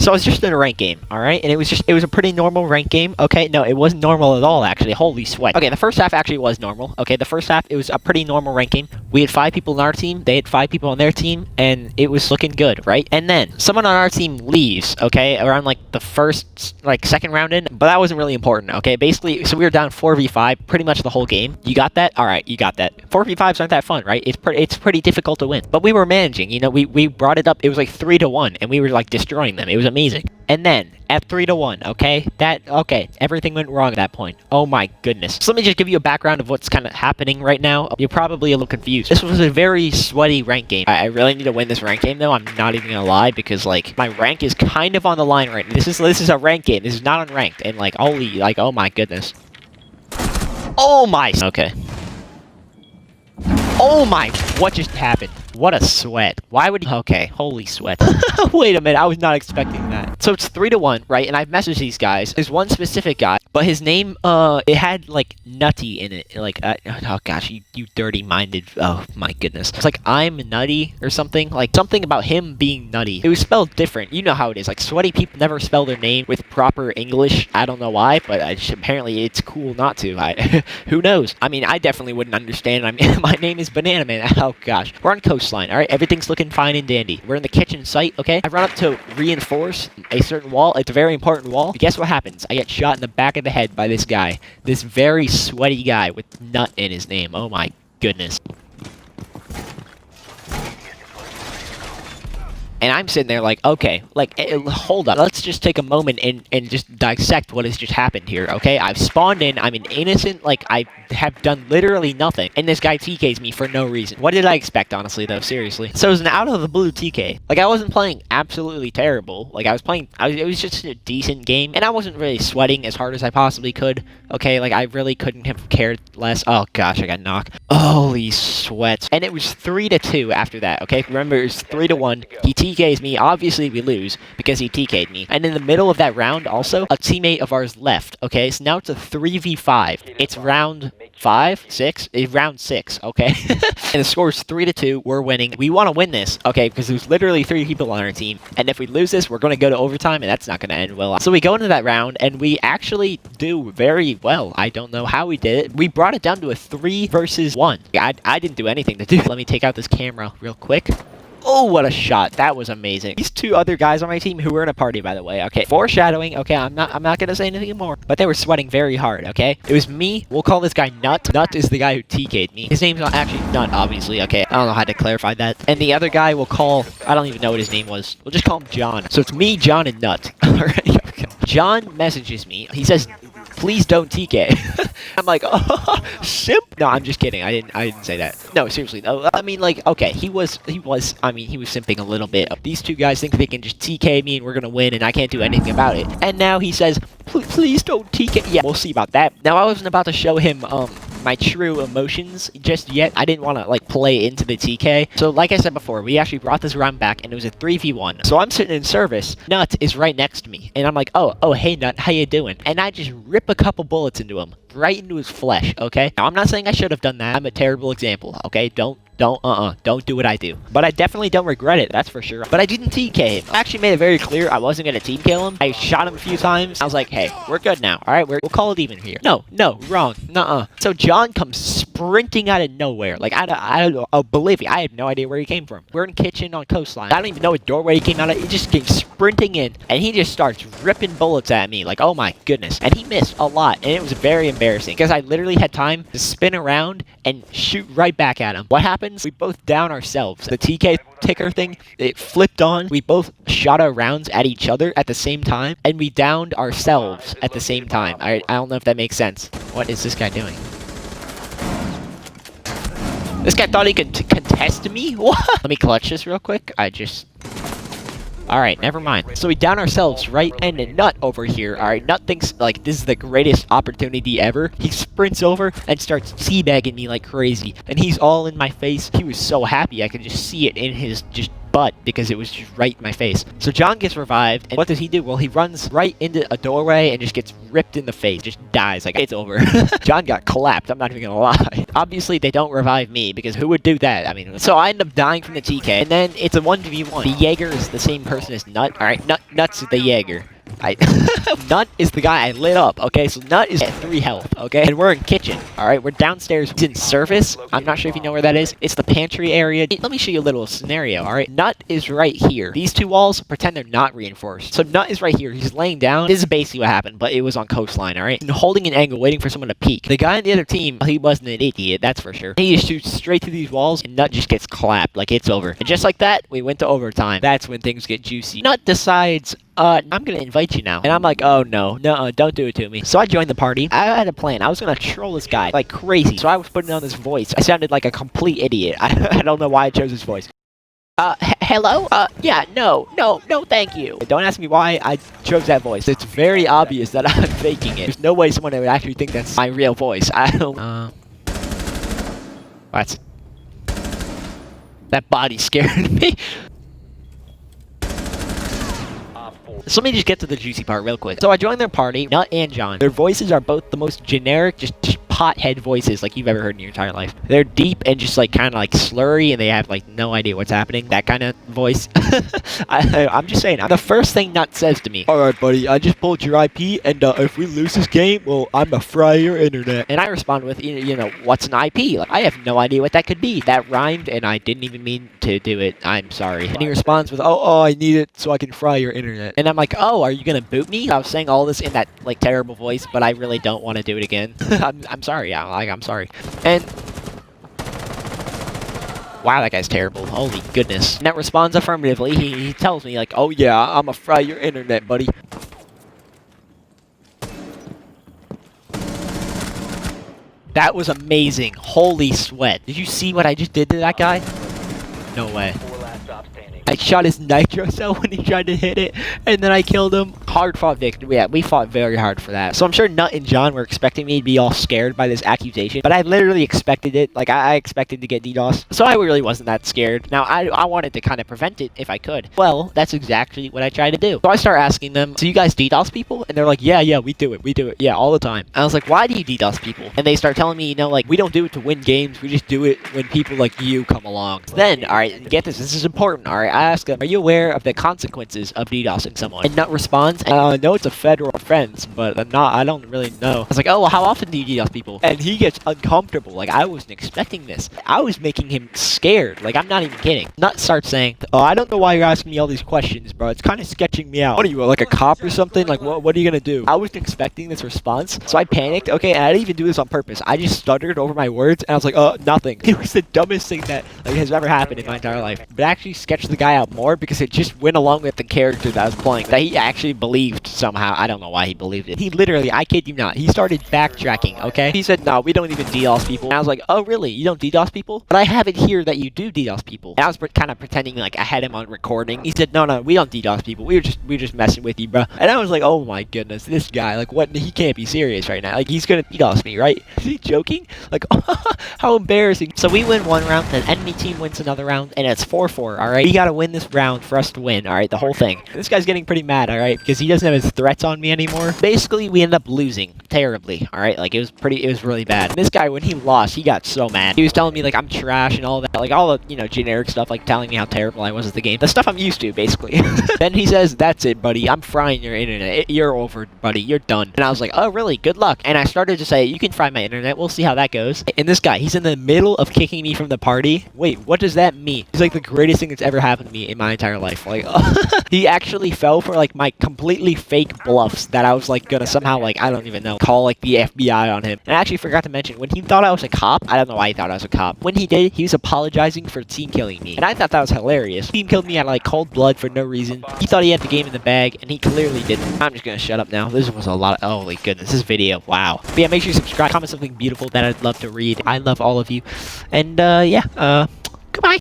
So I was just in a rank game, alright? And it was a pretty normal rank game, okay? No, it wasn't normal at all, actually. Holy sweat. Okay, the first half actually was normal. Okay, the first half, it was a pretty normal rank game. We had 5 people on our team, they had 5 people on their team, and it was looking good, right? And then, someone on our team leaves, okay? Around, like, the first, like, second round in, but that wasn't really important, okay? Basically, so we were down 4v5 pretty much the whole game. You got that? Alright, you got that. 4v5s aren't that fun, right? It's pretty difficult to win. But we were managing, you know, we brought it up, it was like 3-1, and we were, like, destroying them. It was amazing. And then, at 3-1, okay? Everything went wrong at that point. Oh my goodness. So let me just give you a background of what's kind of happening right now. You're probably a little confused. This was a very sweaty rank game. I really need to win this rank game, though. I'm not even gonna lie, because, like, my rank is kind of on the line right now. This is a rank game. This is not unranked. And, like, holy, like, oh my goodness. Oh my... Okay. Oh my... What just happened? What a sweat. Why would he... Okay, holy sweat. Wait a minute, I was not expecting that. So it's 3-1, right? And I've messaged these guys. There's one specific guy, but his name, it had, like, Nutty in it. Like, oh gosh, you dirty-minded... Oh my goodness. It's like, I'm Nutty or something. Like, something about him being Nutty. It was spelled different. You know how it is. Like, sweaty people never spell their name with proper English. I don't know why, but apparently it's cool not to. Who knows? I mean, I definitely wouldn't understand. I mean, my name is Banana Man. Oh gosh. We're on coastline, alright? Everything's looking fine and dandy. We're in the kitchen site, okay? I run up to reinforce a certain wall. It's a very important wall. But guess what happens? I get shot in the back of the head by this guy. This very sweaty guy with Nut in his name. Oh my goodness. And I'm sitting there like, okay, like, hold up. Let's just take a moment and just dissect what has just happened here, okay? I've spawned in, I'm an innocent, like, I have done literally nothing, and this guy TKs me for no reason. What did I expect, honestly, though? Seriously. So it was an out-of-the-blue TK. Like, I wasn't playing absolutely terrible. Like, it was just a decent game, and I wasn't really sweating as hard as I possibly could, okay? Like, I really couldn't have cared less. Oh, gosh, I got knocked. Holy sweats. And it was 3-2 after that, okay? Remember, it was 3-1. He TKs me. Obviously, we lose because he TK'd me. And in the middle of that round, also, a teammate of ours left, okay? So now it's a 3v5. It's round 5, 6? Round 6, okay? And the score is 3-2. We're winning. We want to win this, okay? Because there's literally 3 people on our team. And if we lose this, we're going to go to overtime, and that's not going to end well. So we go into that round, and we actually do very well. I don't know how we did it. We brought it down to a 3 versus 1. I didn't do anything to do. Let me take out this camera real quick. Oh, what a shot. That was amazing. These 2 other guys on my team who were in a party, by the way, okay? Foreshadowing, okay? I'm not gonna say anything more. But they were sweating very hard, okay? It was me. We'll call this guy Nut. Nut is the guy who TK'd me. His name's not actually Nut, obviously, okay? I don't know how to clarify that. And the other guy we'll call... I don't even know what his name was. We'll just call him John. So it's me, John, and Nut. Alright, okay. John messages me. He says... Please don't TK. I'm like, oh, simp. No, I'm just kidding. I didn't say that. No, seriously though. I mean, like, okay, he was simping a little bit. These 2 guys think they can just TK me and we're gonna win and I can't do anything about it. And now he says, please don't TK. Yeah, we'll see about that. Now, I wasn't about to show him, my true emotions just yet. I didn't want to, like, play into the TK. So, like I said before, we actually brought this round back, and it was a 3v1. So I'm sitting in service. Nut is right next to me, and I'm like, oh, hey, Nut, how you doing? And I just rip a couple bullets into him, right into his flesh, okay? Now, I'm not saying I should have done that. I'm a terrible example, okay? Don't do what I do. But I definitely don't regret it, that's for sure. But I didn't TK him. I actually made it very clear I wasn't gonna team kill him. I shot him a few times. I was like, hey, we're good now. Alright, we'll call it even here. No, wrong. Nuh-uh. So John comes sprinting out of nowhere. Like, I don't know, Bolivia. I have no idea where he came from. We're in kitchen on coastline. I don't even know what doorway he came out of. He just came sprinting in, and he just starts ripping bullets at me. Like, oh my goodness. And he missed a lot, and it was very embarrassing, because I literally had time to spin around and shoot right back at him. What happened? We both down ourselves. The TK ticker thing, it flipped on. We both shot our rounds at each other at the same time, and we downed ourselves at the same time. I don't know if that makes sense. What is this guy doing? This guy thought he could contest me? What? Let me clutch this real quick. Alright, never mind. So we down ourselves, right? And a Nut over here. Alright, Nut thinks, like, this is the greatest opportunity ever. He sprints over and starts teabagging me like crazy. And he's all in my face. He was so happy. I could just see it in his just butt because it was just right in my face. So John gets revived, and what does he do? Well, he runs right into a doorway and just gets ripped in the face, just dies. Like, it's over. John got clapped, I'm not even gonna lie. Obviously, they don't revive me because who would do that? I mean, so I end up dying from the TK, and then it's a 1v1. The Jaeger is the same person as Nut. Alright, Nut's the Jaeger. Nut is the guy I lit up, okay? So Nut is at 3 health, okay? And we're in kitchen, alright? We're downstairs. He's in service. I'm not sure if you know where that is. It's the pantry area. Let me show you a little scenario, alright? Nut is right here. These 2 walls, pretend they're not reinforced. So Nut is right here. He's laying down. This is basically what happened, but it was on coastline, alright? And holding an angle, waiting for someone to peek. The guy on the other team, he wasn't an idiot, that's for sure. He just shoots straight through these walls, and Nut just gets clapped. Like, it's over. And just like that, we went to overtime. That's when things get juicy. Nut decides, I'm gonna invite you now. And I'm like, oh no, don't do it to me. So I joined the party. I had a plan. I was gonna troll this guy like crazy. So I was putting on this voice. I sounded like a complete idiot. I don't know why I chose this voice. Hello? Yeah, no, thank you. Don't ask me why I chose that voice. It's very obvious that I'm faking it. There's no way someone would actually think that's my real voice. I don't, what? That body scared me. So let me just get to the juicy part real quick. So I joined their party, Nut and John. Their voices are both the most generic, just pothead voices like you've ever heard in your entire life. They're deep and just like kind of like slurry, and they have like no idea what's happening. That kind of voice. I'm just saying. The first thing Nut says to me, "Alright buddy, I just pulled your IP, and if we lose this game, well, I'm gonna fry your internet." And I respond with, you know, what's an IP? Like, I have no idea what that could be. That rhymed, and I didn't even mean to do it. I'm sorry. And he responds with, oh, I need it so I can fry your internet. And I'm like, oh, are you gonna boot me? I was saying all this in that like terrible voice, but I really don't want to do it again. I'm sorry. I'm sorry. And wow, that guy's terrible. Holy goodness. Nut responds affirmatively. He tells me like, oh yeah, I'ma fry your internet, buddy. That was amazing. Holy sweat. Did you see what I just did to that guy? No way. I shot his nitro cell when he tried to hit it, and then I killed him. Hard fought victory. Yeah, we fought very hard for that. So I'm sure Nut and John were expecting me to be all scared by this accusation, but I literally expected it. Like, I expected to get DDoS, so I really wasn't that scared. Now, I wanted to kind of prevent it if I could. Well, that's exactly what I tried to do. So I start asking them, so you guys DDoS people? And they're like, yeah, we do it. Yeah, all the time. And I was like, why do you DDoS people? And they start telling me, you know, like, we don't do it to win games. We just do it when people like you come along. So then, alright, get this. This is important, alright? I ask them, are you aware of the consequences of DDoSing someone? And Nut responds, I know it's a federal offense, but I don't really know. I was like, oh, well, how often do you DDoS people? And he gets uncomfortable. Like, I wasn't expecting this. I was making him scared. Like, I'm not even kidding. Nut starts saying, oh, I don't know why you're asking me all these questions, bro. It's kind of sketching me out. What are you, like a cop or something? Like, what are you gonna do? I wasn't expecting this response, so I panicked. Okay, and I didn't even do this on purpose. I just stuttered over my words, and I was like, nothing. It was the dumbest thing that like has ever happened in my entire life. But I actually sketched the guy out more because it just went along with the character that I was playing, that he actually believed somehow. I don't know why he believed it. He literally, I kid you not, he started backtracking, okay? He said, no, we don't even DDoS people. And I was like, oh, really? You don't DDoS people? But I have it here that you do DDoS people. And I was kind of pretending like I had him on recording. He said, no, we don't DDoS people. We're just messing with you, bro. And I was like, oh my goodness, this guy, like, what? He can't be serious right now. Like, he's gonna DDoS me, right? Is he joking? Like, how embarrassing. So we win one round, the enemy team wins another round, and it's 4-4, alright? We gotta win this round for us to win, alright? The whole thing. This guy's getting pretty mad, alright? Because he doesn't have his threats on me anymore. Basically, we ended up losing terribly, alright? Like, it was really bad. And this guy, when he lost, he got so mad. He was telling me, like, I'm trash and all that. Like, all the, you know, generic stuff, like telling me how terrible I was at the game. The stuff I'm used to, basically. Then he says, that's it, buddy. I'm frying your internet. You're over, buddy. You're done. And I was like, oh, really? Good luck. And I started to say, you can fry my internet. We'll see how that goes. And this guy, he's in the middle of kicking me from the party. Wait, what does that mean? He's like the greatest thing that's ever happened to me in my entire life. Like, he actually fell for, like, my completely fake bluffs that I was, like, gonna somehow, like, I don't even know, call, like, the FBI on him. And I actually forgot to mention, when he thought I was a cop, I don't know why he thought I was a cop. When he did, he was apologizing for team killing me. And I thought that was hilarious. Team killed me out of, like, cold blood for no reason. He thought he had the game in the bag, and he clearly didn't. I'm just gonna shut up now. This was a lot of, holy goodness, this video, wow. But yeah, make sure you subscribe, comment something beautiful that I'd love to read. I love all of you. And, yeah,